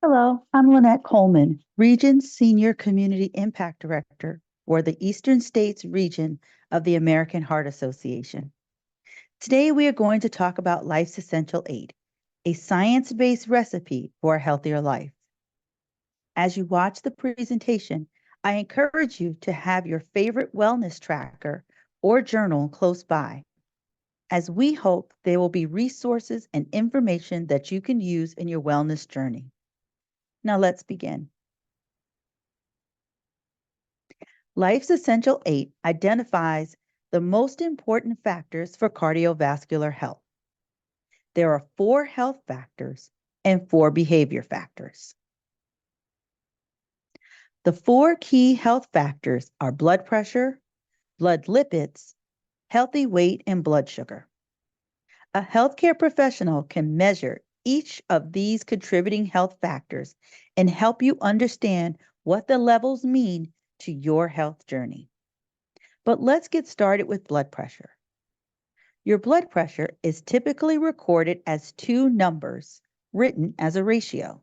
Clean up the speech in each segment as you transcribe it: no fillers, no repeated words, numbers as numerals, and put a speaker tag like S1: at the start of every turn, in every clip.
S1: Hello, I'm Lynette Coleman, Region Senior Community Impact Director for the Eastern States region of the American Heart Association. Today, we are going to talk about Life's Essential 8, a science-based recipe for a healthier life. As you watch the presentation, I encourage you to have your favorite wellness tracker or journal close by, as we hope there will be resources and information that you can use in your wellness journey. Now let's begin. Life's Essential 8 identifies the most important factors for cardiovascular health. There are 4 health factors and 4 behavior factors. The 4 key health factors are blood pressure, blood lipids, healthy weight, and blood sugar. A healthcare professional can measure each of these contributing health factors and help you understand what the levels mean to your health journey. But let's get started with blood pressure. Your blood pressure is typically recorded as 2 numbers written as a ratio.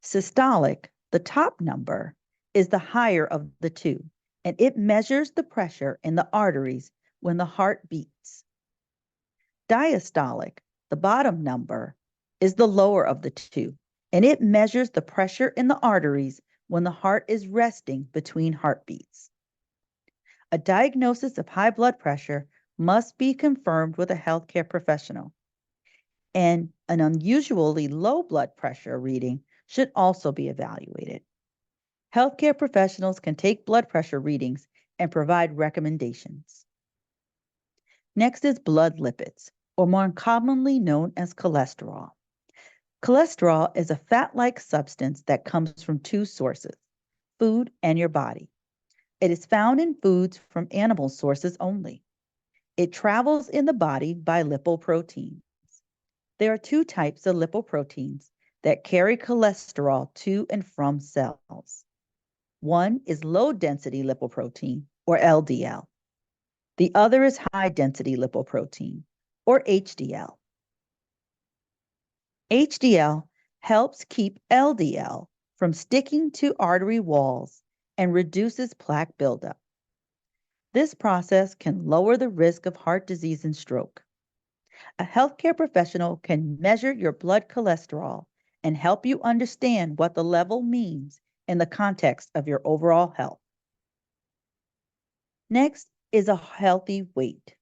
S1: Systolic, the top number, is the higher of the 2, and it measures the pressure in the arteries when the heart beats. Diastolic, the bottom number, is the lower of the 2, and it measures the pressure in the arteries when the heart is resting between heartbeats. A diagnosis of high blood pressure must be confirmed with a healthcare professional, and an unusually low blood pressure reading should also be evaluated. Healthcare professionals can take blood pressure readings and provide recommendations. Next is blood lipids, or more commonly known as cholesterol. Cholesterol is a fat-like substance that comes from 2 sources, food and your body. It is found in foods from animal sources only. It travels in the body by lipoproteins. There are 2 types of lipoproteins that carry cholesterol to and from cells. One is low-density lipoprotein, or LDL. The other is high-density lipoprotein, or HDL. HDL helps keep LDL from sticking to artery walls and reduces plaque buildup. This process can lower the risk of heart disease and stroke. A healthcare professional can measure your blood cholesterol and help you understand what the level means in the context of your overall health. Next is a healthy weight.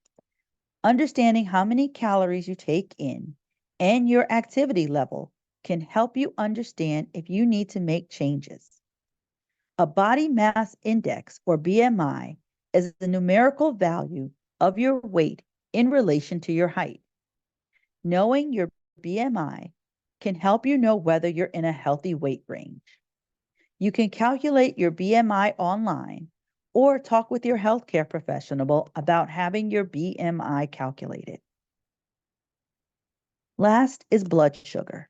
S1: Understanding how many calories you take in and your activity level can help you understand if you need to make changes. A body mass index, or BMI, is the numerical value of your weight in relation to your height. Knowing your BMI can help you know whether you're in a healthy weight range. You can calculate your BMI online or talk with your healthcare professional about having your BMI calculated. Last is blood sugar.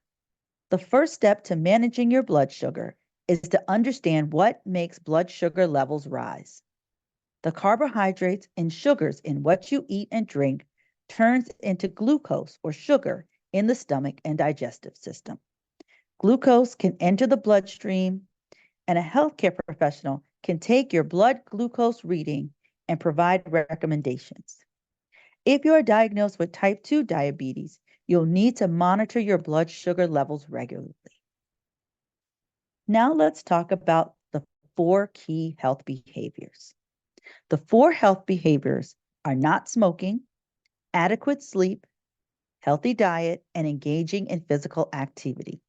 S1: The first step to managing your blood sugar is to understand what makes blood sugar levels rise. The carbohydrates and sugars in what you eat and drink turns into glucose, or sugar, in the stomach and digestive system. Glucose can enter the bloodstream, and a healthcare professional can take your blood glucose reading and provide recommendations. If you are diagnosed with type 2 diabetes, you'll need to monitor your blood sugar levels regularly. Now let's talk about the 4 key health behaviors. The 4 health behaviors are not smoking, adequate sleep, healthy diet, and engaging in physical activity.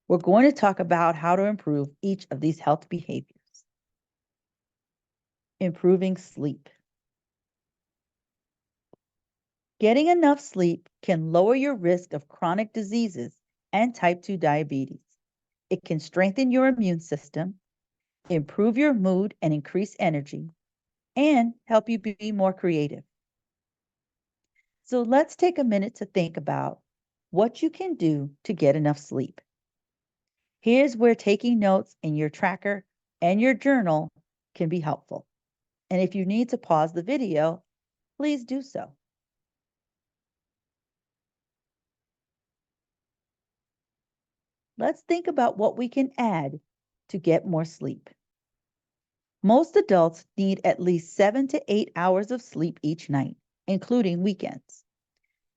S1: We're going to talk about how to improve each of these health behaviors. Improving sleep. Getting enough sleep can lower your risk of chronic diseases and type 2 diabetes. It can strengthen your immune system, improve your mood and increase energy, and help you be more creative. So let's take a minute to think about what you can do to get enough sleep. Here's where taking notes in your tracker and your journal can be helpful. And if you need to pause the video, please do so. Let's think about what we can add to get more sleep. Most adults need at least 7 to 8 hours of sleep each night, including weekends.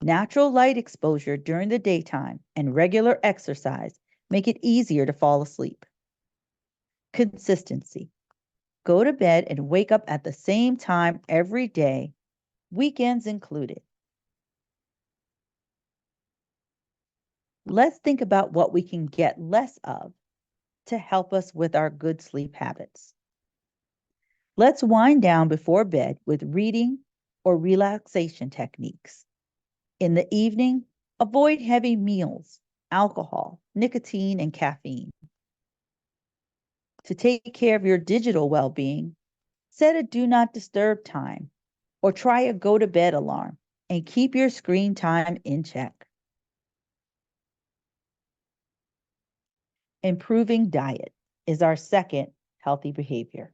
S1: Natural light exposure during the daytime and regular exercise make it easier to fall asleep. Consistency. Go to bed and wake up at the same time every day, weekends included. Let's think about what we can get less of to help us with our good sleep habits. Let's wind down before bed with reading or relaxation techniques. In the evening, avoid heavy meals, alcohol, nicotine, and caffeine. To take care of your digital well-being, set a do not disturb time or try a go to bed alarm and keep your screen time in check. Improving diet is our second healthy behavior.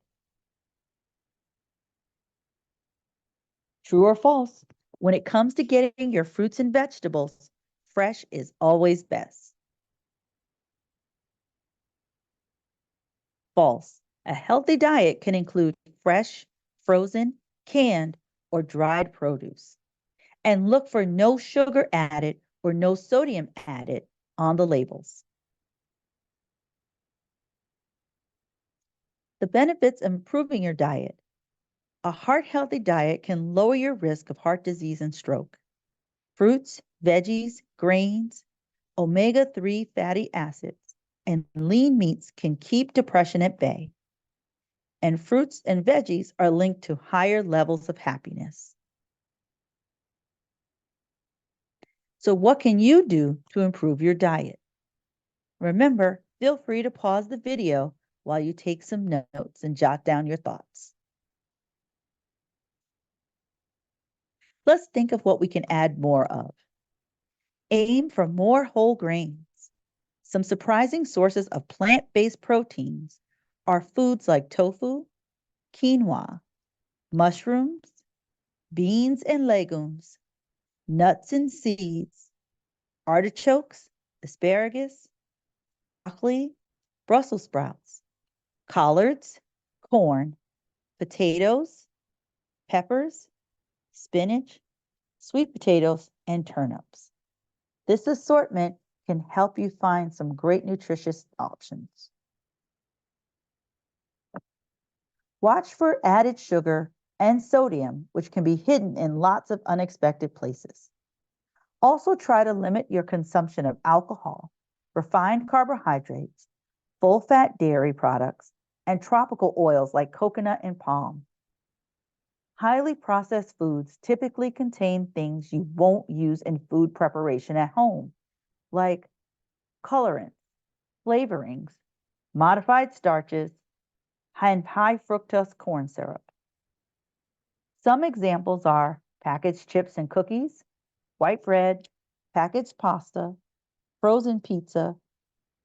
S1: True or false? When it comes to getting your fruits and vegetables, fresh is always best. False. A healthy diet can include fresh, frozen, canned, or dried produce. And look for no sugar added or no sodium added on the labels. The benefits of improving your diet. A heart-healthy diet can lower your risk of heart disease and stroke. Fruits, veggies, grains, omega-3 fatty acids, and lean meats can keep depression at bay. And fruits and veggies are linked to higher levels of happiness. So what can you do to improve your diet? Remember, feel free to pause the video while you take some notes and jot down your thoughts. Let's think of what we can add more of. Aim for more whole grains. Some surprising sources of plant-based proteins are foods like tofu, quinoa, mushrooms, beans and legumes, nuts and seeds, artichokes, asparagus, broccoli, Brussels sprouts, collards, corn, potatoes, peppers, spinach, sweet potatoes, and turnips. This assortment can help you find some great nutritious options. Watch for added sugar and sodium, which can be hidden in lots of unexpected places. Also try to limit your consumption of alcohol, refined carbohydrates, full-fat dairy products, and tropical oils like coconut and palm. Highly processed foods typically contain things you won't use in food preparation at home, like colorants, flavorings, modified starches, and high fructose corn syrup. Some examples are packaged chips and cookies, white bread, packaged pasta, frozen pizza,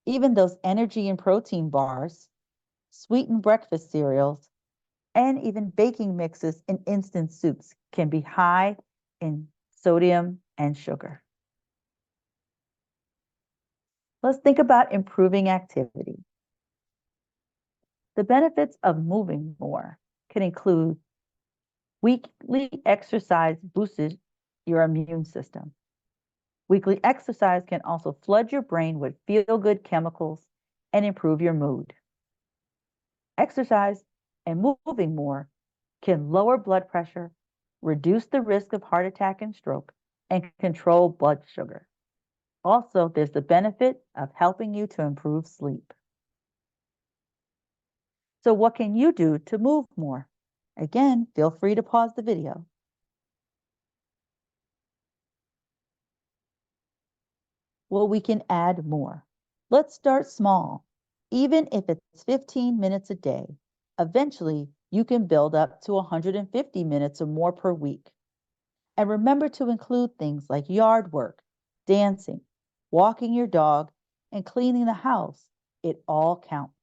S1: even those energy and protein bars, sweetened breakfast cereals, and even baking mixes and instant soups can be high in sodium and sugar. Let's think about improving activity. The benefits of moving more can include weekly exercise boosts your immune system. Weekly exercise can also flood your brain with feel-good chemicals and improve your mood. Exercise and moving more can lower blood pressure, reduce the risk of heart attack and stroke, and control blood sugar. Also, there's the benefit of helping you to improve sleep. So what can you do to move more? Again, feel free to pause the video. Well, we can add more. Let's start small. Even if it's 15 minutes a day, eventually you can build up to 150 minutes or more per week. And remember to include things like yard work, dancing, walking your dog, and cleaning the house. It all counts.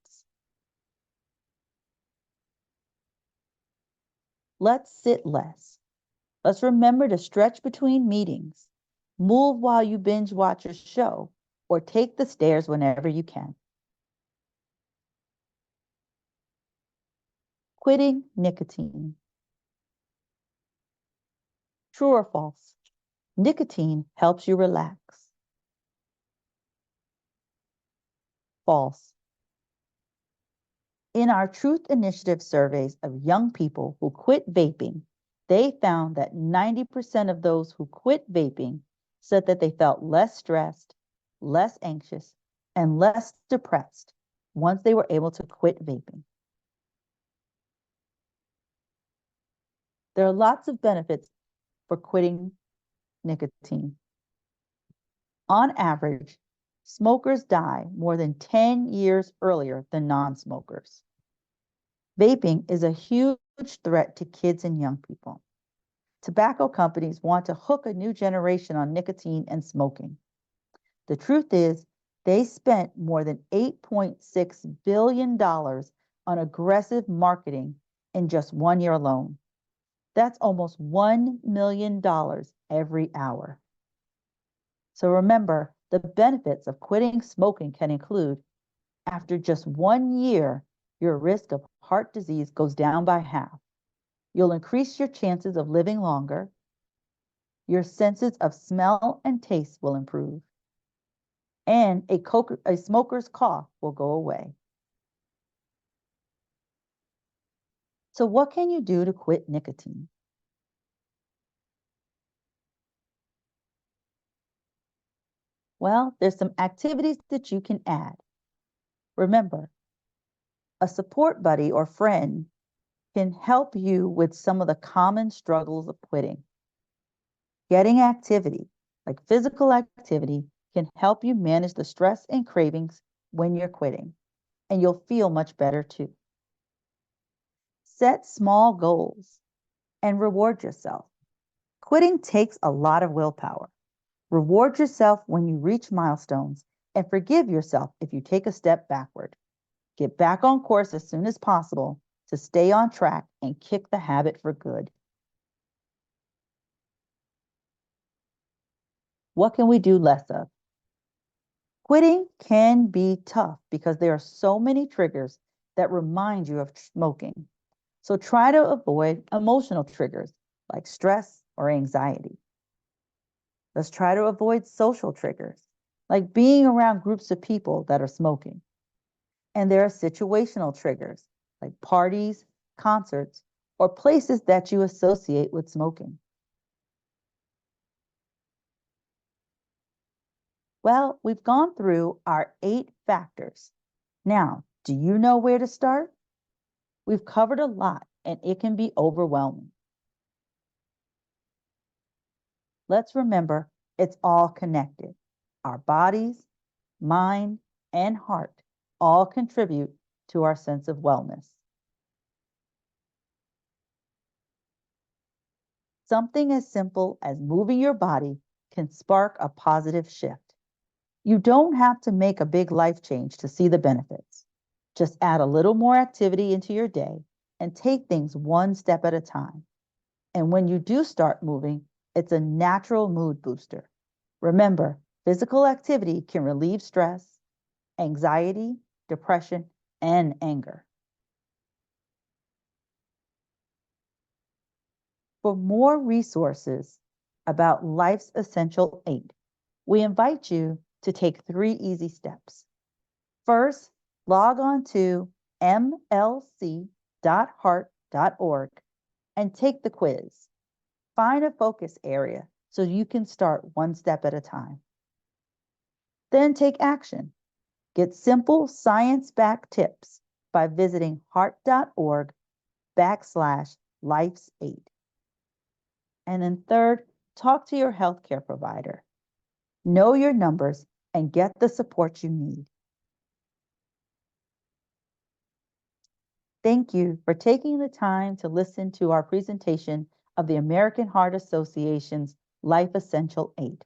S1: Let's sit less. Let's remember to stretch between meetings, move while you binge watch a show, or take the stairs whenever you can. Quitting nicotine. True or false? Nicotine helps you relax. False. In our Truth Initiative surveys of young people who quit vaping, they found that 90% of those who quit vaping said that they felt less stressed, less anxious, and less depressed once they were able to quit vaping. There are lots of benefits for quitting nicotine. On average, smokers die more than 10 years earlier than non-smokers. Vaping is a huge threat to kids and young people. Tobacco companies want to hook a new generation on nicotine and smoking. The truth is, they spent more than $8.6 billion on aggressive marketing in just 1 year alone. That's almost $1 million every hour. So remember, the benefits of quitting smoking can include, after just 1 year, your risk of heart disease goes down by half. You'll increase your chances of living longer. Your senses of smell and taste will improve. And a smoker's cough will go away. So what can you do to quit nicotine? Well, there's some activities that you can add. Remember, a support buddy or friend can help you with some of the common struggles of quitting. Getting activity, like physical activity, can help you manage the stress and cravings when you're quitting, and you'll feel much better too. Set small goals and reward yourself. Quitting takes a lot of willpower. Reward yourself when you reach milestones and forgive yourself if you take a step backward. Get back on course as soon as possible to stay on track and kick the habit for good. What can we do less of? Quitting can be tough because there are so many triggers that remind you of smoking. So try to avoid emotional triggers like stress or anxiety. Let's try to avoid social triggers like being around groups of people that are smoking. And there are situational triggers like parties, concerts, or places that you associate with smoking. Well, we've gone through our 8 factors. Now, do you know where to start? We've covered a lot and it can be overwhelming. Let's remember it's all connected. Our bodies, mind, and heart all contribute to our sense of wellness. Something as simple as moving your body can spark a positive shift. You don't have to make a big life change to see the benefits. Just add a little more activity into your day and take things one step at a time. And when you do start moving, it's a natural mood booster. Remember, physical activity can relieve stress, anxiety, depression, and anger. For more resources about Life's Essential 8, we invite you to take 3 easy steps. First, log on to mlc.heart.org and take the quiz. Find a focus area so you can start one step at a time. Then take action. Get simple science-backed tips by visiting heart.org/life's8. And then third, talk to your healthcare provider. Know your numbers and get the support you need. Thank you for taking the time to listen to our presentation of the American Heart Association's Life Essential 8.